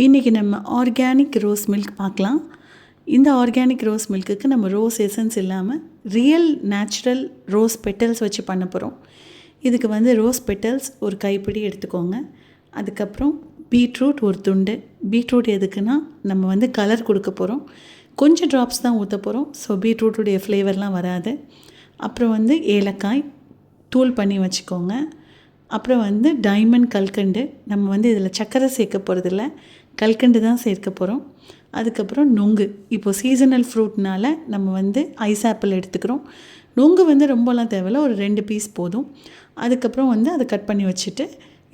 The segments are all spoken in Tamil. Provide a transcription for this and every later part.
இன்றைக்கி நம்ம ஆர்கானிக் ரோஸ் மில்க் பார்க்கலாம். இந்த ஆர்கானிக் ரோஸ் மில்க்குக்கு நம்ம ரோஸ் எசன்ஸ் இல்லாமல் ரியல் நேச்சுரல் ரோஸ் பெட்டல்ஸ் வச்சு பண்ண போகிறோம். இதுக்கு வந்து ரோஸ் பெட்டல்ஸ் ஒரு கைப்பிடி எடுத்துக்கோங்க. அதுக்கப்புறம் பீட்ரூட் ஒரு துண்டு. பீட்ரூட் எதுக்குன்னா நம்ம வந்து கலர் கொடுக்க போகிறோம். கொஞ்சம் ட்ராப்ஸ் தான் ஊற்ற போகிறோம். ஸோ பீட்ரூட்டுடைய ஃப்ளேவர்லாம் வராது. அப்புறம் வந்து ஏலக்காய் தூள் பண்ணி வச்சுக்கோங்க. அப்புறம் வந்து டைமண்ட் கல்கண்டு. நம்ம வந்து இதில் சர்க்கரை சேர்க்க போகிறதில்ல, கல்கண்டு தான் சேர்க்க போகிறோம். அதுக்கப்புறம் நுங்கு. இப்போது சீசனல் ஃப்ரூட்னால் நம்ம வந்து ஐஸ் ஆப்பிள் எடுத்துக்கிறோம். நுங்கு வந்து ரொம்பலாம் தேவையில்ல, ஒரு 2 பீஸ் போதும். அதுக்கப்புறம் வந்து அதை கட் பண்ணி வச்சுட்டு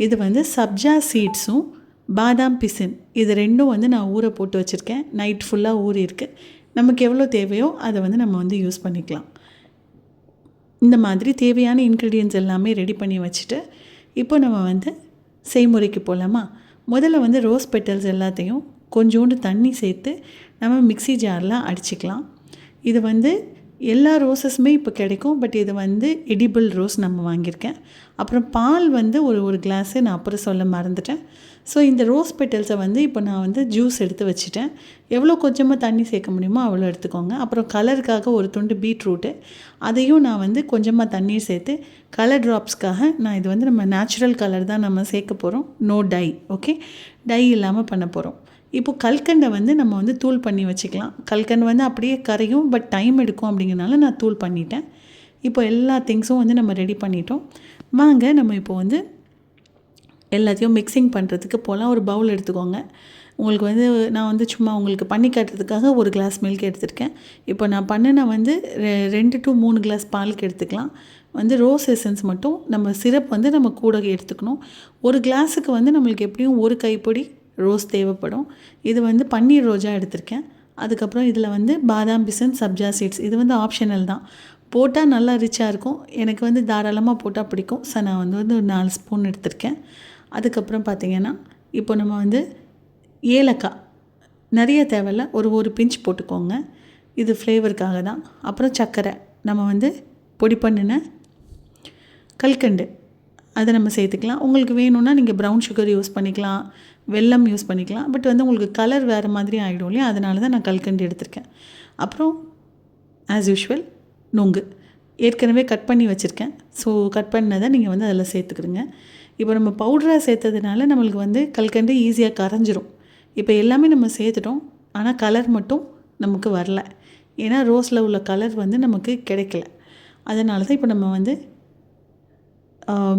இது வந்து சப்ஜா சீட்ஸும் பாதாம் பிசின் இது ரெண்டும் வந்து நான் ஊற போட்டு வச்சுருக்கேன். நைட் ஃபுல்லாக ஊறி இருக்குது. நமக்கு எவ்வளோ தேவையோ அதை வந்து நம்ம வந்து யூஸ் பண்ணிக்கலாம். இந்த மாதிரி தேவையான இன்க்ரீடியன்ட்ஸ் எல்லாமே ரெடி பண்ணி வச்சுட்டு இப்போ நம்ம வந்து செய்முறைக்கு போகலாமா? முதல்ல வந்து ரோஸ் பெட்டல்ஸ் எல்லாத்தையும் கொஞ்சோண்டு தண்ணி சேர்த்து நம்ம மிக்ஸி ஜாரில் அடிச்சுக்கலாம். இது வந்து எல்லா ரோஸஸுமே இப்போ கிடைக்கும். பட் இது வந்து எடிபிள் ரோஸ் நம்ம வாங்கியிருக்கேன். அப்புறம் பால் வந்து ஒரு கிளாஸு நான் அப்புறம் சொல்ல மறந்துட்டேன். ஸோ இந்த ரோஸ் பெட்டல்ஸை வந்து இப்போ நான் வந்து ஜூஸ் எடுத்து வச்சுட்டேன். எவ்வளோ கொஞ்சமாக தண்ணி சேர்க்க முடியுமோ அவ்வளோ எடுத்துக்கோங்க. அப்புறம் கலருக்காக ஒரு துண்டு பீட்ரூட்டு, அதையும் நான் வந்து கொஞ்சமாக தண்ணீர் சேர்த்து கலர் ட்ராப்ஸ்க்காக நான் இது வந்து நம்ம நேச்சுரல் கலர் தான் நம்ம சேர்க்க போகிறோம். No tie. ஓகே, டை இல்லாமல் பண்ண போகிறோம். இப்போது கல்கண்டை வந்து நம்ம வந்து தூள் பண்ணி வச்சுக்கலாம். கல்கண்டு வந்து அப்படியே கரையும், பட் டைம் எடுக்கும். அப்படிங்கிறனால நான் தூள் பண்ணிட்டேன். இப்போ எல்லா திங்ஸும் வந்து நம்ம ரெடி பண்ணிட்டோம். வாங்க நம்ம இப்போ வந்து எல்லாத்தையும் மிக்சிங் பண்ணுறதுக்கு போகலாம். ஒரு பவுல் எடுத்துக்கோங்க. உங்களுக்கு வந்து நான் வந்து சும்மா உங்களுக்கு பண்ணி காட்டுறதுக்காக ஒரு கிளாஸ் மில்க் எடுத்துருக்கேன். இப்போ நான் பண்ணின வந்து 2 to 3 கிளாஸ் பாலுக்கு எடுத்துக்கலாம். வந்து ரோஸ் எசன்ஸ் மட்டும் நம்ம சிரப் வந்து நம்ம கூட எடுத்துக்கணும். ஒரு கிளாஸுக்கு வந்து நம்மளுக்கு எப்படியும் ஒரு கைப்பொடி ரோஸ் தேவைப்படும். இது வந்து பன்னீர் ரோஜா எடுத்திருக்கேன். அதுக்கப்புறம் இதில் வந்து பாதாம் பிசின், சப்ஜா சீட்ஸ் இது வந்து ஆப்ஷனல் தான். போட்டால் நல்லா ரிச்சாக இருக்கும். எனக்கு வந்து தாராளமாக போட்டால் பிடிக்கும். ஸோ நான் வந்து ஒரு 4 ஸ்பூன் எடுத்திருக்கேன். அதுக்கப்புறம் பார்த்திங்கன்னா இப்போ நம்ம வந்து ஏலக்காய் நிறைய தேவையில்ல, ஒரு பிஞ்ச் போட்டுக்கோங்க. இது ஃப்ளேவருக்காக தான். அப்புறம் சர்க்கரை, நம்ம வந்து பொடி பண்ணின கல்கண்டு அதை நம்ம சேர்த்துக்கலாம். உங்களுக்கு வேணும்னா நீங்கள் ப்ரௌன் சுகர் யூஸ் பண்ணிக்கலாம், வெல்லம் யூஸ் பண்ணிக்கலாம். பட் வந்து உங்களுக்கு கலர் வேறு மாதிரி ஆகிடும் இல்லையா, அதனால தான் நான் கல்கண்டு எடுத்திருக்கேன். அப்புறம் ஆஸ் யூஷுவல் நுங்கு ஏற்கனவே கட் பண்ணி வச்சுருக்கேன். ஸோ கட் பண்ணதை நீங்கள் வந்து அதில் சேர்த்துக்கிடுங்க. இப்போ நம்ம பவுடராக சேர்த்ததுனால நம்மளுக்கு வந்து கல்கண்டு ஈஸியாக கரைஞ்சிரும். இப்போ எல்லாமே நம்ம சேர்த்துட்டோம், ஆனால் கலர் மட்டும் நமக்கு வரல. ஏன்னா ரோஸில் உள்ள கலர் வந்து நமக்கு கிடைக்கல. அதனால தான் இப்போ நம்ம வந்து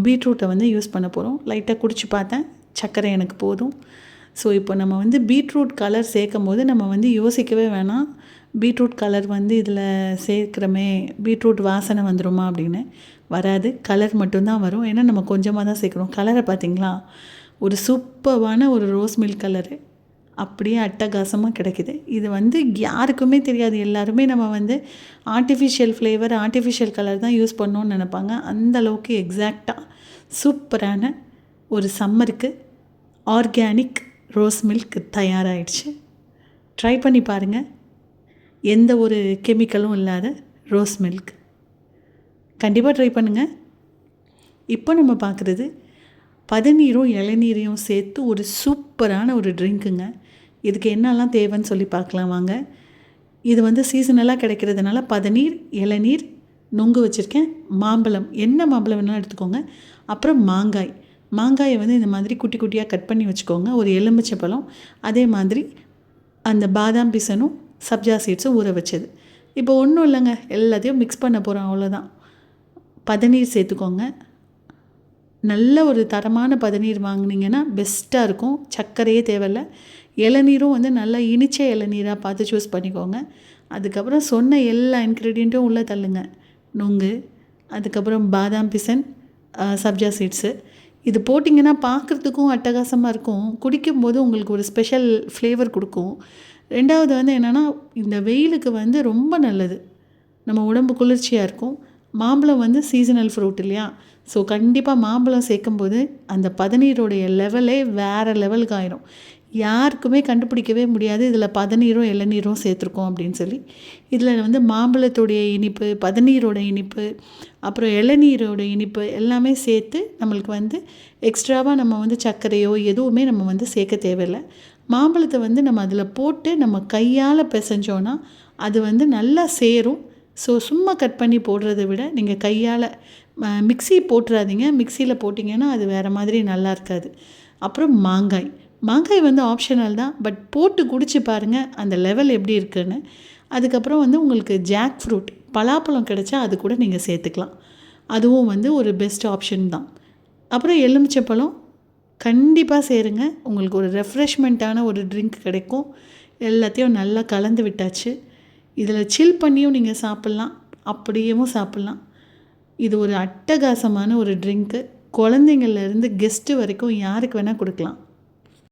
பீட்ரூட்டை வந்து யூஸ் பண்ண போகிறோம். லைட்டாக குடிச்சு பார்த்தேன், சர்க்கரை எனக்கு போதும். ஸோ இப்போ நம்ம வந்து பீட்ரூட் கலர் சேர்க்கும் போது நம்ம வந்து யோசிக்கவே வேணாம், பீட்ரூட் கலர் வந்து இதில் சேர்க்குறமே பீட்ரூட் வாசனை வந்துடுமா அப்படின்னு. வராது, கலர் மட்டும்தான் வரும். ஏன்னா நம்ம கொஞ்சமாக தான் சேர்க்குறோம். கலரை பார்த்திங்களா, ஒரு சூப்பரான ஒரு ரோஸ் மில்க் கலரு அப்படியே அட்டகாசமாக கிடைக்கிது. இது வந்து யாருக்குமே தெரியாது. எல்லாருமே நம்ம வந்து ஆர்டிஃபிஷியல் ஃப்ளேவர், ஆர்டிஃபிஷியல் கலர் தான் யூஸ் பண்ணோன்னு நினைப்பாங்க. அந்தளவுக்கு எக்ஸாக்டாக சூப்பரான ஒரு சம்மருக்கு ஆர்கானிக் ரோஸ் மில்க் தயாராகிடுச்சு. ட்ரை பண்ணி பாருங்கள். எந்த ஒரு கெமிக்கலும் இல்லாத ரோஸ் மில்க் கண்டிப்பாக ட்ரை பண்ணுங்கள். இப்போ நம்ம பார்க்குறது பதநீரும் இளநீரையும் சேர்த்து ஒரு சூப்பரான ஒரு ட்ரிங்க்குங்க. இதுக்கு என்னெல்லாம் தேவைன்னு சொல்லி பார்க்கலாம் வாங்க. இது வந்து சீசனலாக கிடைக்கிறதுனால பதநீர், இளநீர், நொங்கு வச்சுருக்கேன், மாம்பழம், என்ன மாம்பழம் வேணாலும் எடுத்துக்கோங்க. அப்புறம் மாங்காயை வந்து இந்த மாதிரி குட்டி குட்டியாக கட் பண்ணி வச்சுக்கோங்க. ஒரு எலுமிச்சை பழம், அதே மாதிரி அந்த பாதாம் பிசனும் சப்ஜா சீட்ஸும் ஊற வச்சது. இப்போ ஒன்றும் இல்லைங்க, எல்லாத்தையும் மிக்ஸ் பண்ண போகிறோம், அவ்வளோதான். பதநீர் சேர்த்துக்கோங்க. நல்ல ஒரு தரமான பதநீர் வாங்கினீங்கன்னா பெஸ்ட்டாக இருக்கும். சர்க்கரையே தேவையில்ல. இளநீரும் வந்து நல்லா இனிச்ச இளநீராக பார்த்து சூஸ் பண்ணிக்கோங்க. அதுக்கப்புறம் சொன்ன எல்லா இன்க்ரீடியண்ட்டும் உள்ளே தள்ளுங்க. நுங்கு, அதுக்கப்புறம் பாதாம் பிசன், சப்ஜா சீட்ஸு இது போட்டிங்கன்னா பார்க்குறதுக்கும் அட்டகாசமாக இருக்கும். குடிக்கும்போது உங்களுக்கு ஒரு ஸ்பெஷல் ஃப்ளேவர் கொடுக்கும். ரெண்டாவது வந்து என்னென்னா, இந்த வெயிலுக்கு வந்து ரொம்ப நல்லது. நம்ம உடம்பு குளிர்ச்சியாக இருக்கும். மாம்பழம் வந்து சீசனல் ஃப்ரூட் இல்லையா? ஸோ கண்டிப்பாக மாம்பழம் சேர்க்கும்போது அந்த பதநீரோடைய லெவலே வேறு லெவலுக்கு ஆயிரும். யாருக்குமே கண்டுபிடிக்கவே முடியாது இதில் பதநீரும் இளநீரும் சேர்த்துருக்கோம் அப்படின்னு சொல்லி. இதில் வந்து மாம்பழத்துடைய இனிப்பு, பதநீரோட இனிப்பு, அப்புறம் இளநீரோட இனிப்பு எல்லாமே சேர்த்து நம்மளுக்கு வந்து எக்ஸ்ட்ராவாக நம்ம வந்து சர்க்கரையோ எதுவுமே நம்ம வந்து சேர்க்க தேவையில்லை. மாம்பழத்தை வந்து நம்ம அதில் போட்டு நம்ம கையால் பிசைஞ்சோன்னா அது வந்து நல்லா சேரும். ஸோ சும்மா கட் பண்ணி போடுறத விட நீங்கள் கையால் மிக்ஸி போட்டுறாதீங்க. மிக்சியில் போட்டிங்கன்னா அது வேறு மாதிரி நல்லா இருக்காது. அப்புறம் மாங்காய் வந்து ஆப்ஷனல் தான். பட் போட்டு குடிச்சு பாருங்கள் அந்த லெவல் எப்படி இருக்குன்னு. அதுக்கப்புறம் வந்து உங்களுக்கு ஜாக் ஃப்ரூட் பலாப்பழம் கிடைச்சா அது கூட நீங்கள் சேர்த்துக்கலாம். அதுவும் வந்து ஒரு பெஸ்ட் ஆப்ஷன் தான். அப்புறம் எலுமிச்சப்பழம் கண்டிப்பாக சேருங்க. உங்களுக்கு ஒரு ரெஃப்ரெஷ்மெண்ட்டான ஒரு ட்ரிங்க் கிடைக்கும். எல்லாத்தையும் நல்லா கலந்து விட்டாச்சு. இதில் சில் பண்ணியும் நீங்கள் சாப்பிட்லாம், அப்படியேவும் சாப்பிட்லாம். இது ஒரு அட்டகாசமான ஒரு ட்ரிங்க்கு. குழந்தைங்கள்லேருந்து கெஸ்ட்டு வரைக்கும் யாருக்கு வேணால் கொடுக்கலாம்.